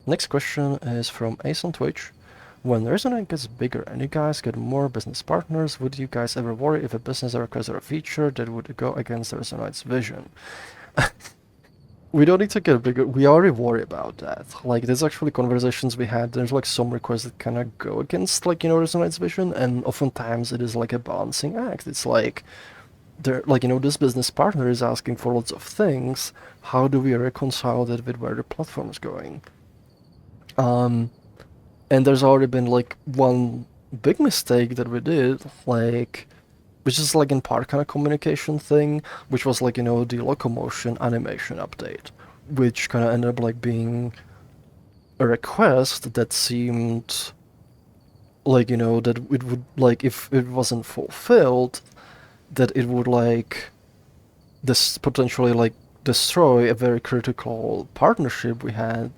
Next question is from Ace on Twitch. When Resonite gets bigger and you guys get more business partners, would you guys ever worry if a business requests a feature that would go against Resonite's vision? We don't need to get bigger. We already worry about that. Like, there's actually conversations we had. There's like some requests that kind of go against, like, Resonite's vision, and oftentimes it is like a balancing act. It's like, they're like, this business partner is asking for lots of things. How do we reconcile that with where the platform is going? And there's already been like one big mistake that we did, like, which is like in part kind of communication thing, which was like, the locomotion animation update, which kind of ended up like being a request that seemed like, that it would, like, if it wasn't fulfilled, that it would like this potentially like destroy a very critical partnership we have.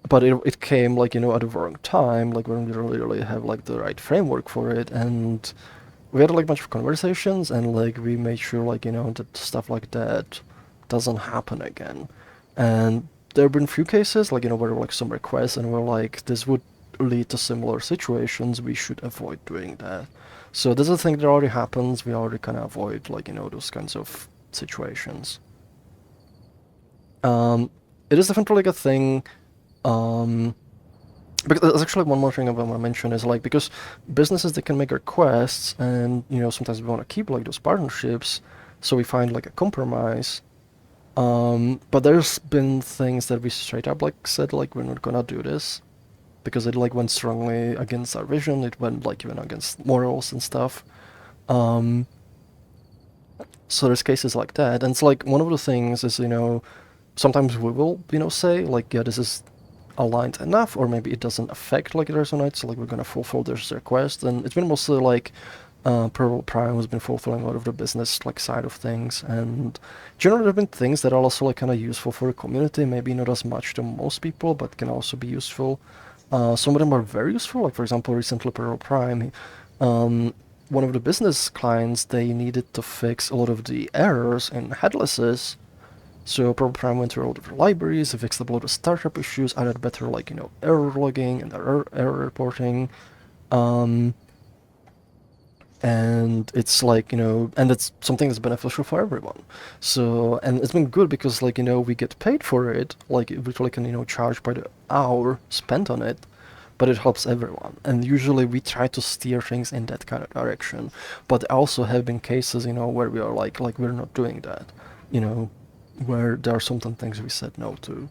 But it came like, at the wrong time, like when we really have like the right framework for it, and we had like a bunch of conversations, and like we made sure like, that stuff like that doesn't happen again. And there have been few cases like, where like some requests and we're like, this would lead to similar situations, we should avoid doing that. So this is a thing that already happens, we already kind of avoid like, those kinds of situations. It is definitely like a thing. Because there's actually one more thing I want to mention is like, because businesses, they can make requests, and sometimes we want to keep like those partnerships, so we find like a compromise. But there's been things that we straight up like said like, we're not gonna do this because it like went strongly against our vision. It went like even against morals and stuff. Um, so there's cases like that, and it's like one of the things is, sometimes we will say like, yeah, this is aligned enough, or maybe it doesn't affect like Resonite, so like we're gonna fulfill this request. And it's been mostly like Purple Prime has been fulfilling a lot of the business like side of things, and generally there have been things that are also like kind of useful for the community, maybe not as much to most people, but can also be useful. Some of them are very useful, like for example recently Purple Prime, one of the business clients, they needed to fix a lot of the errors in headlesses. So Purple Prime went through all the libraries, fixed a lot of startup issues, added better like, error logging and error reporting. Um, and it's like, and it's something that's beneficial for everyone. So, and it's been good because like, we get paid for it, like we really can, charge by the hour spent on it, but it helps everyone. And usually we try to steer things in that kind of direction. But also have been cases, where we are like we're not doing that, where there are certain things we said no to.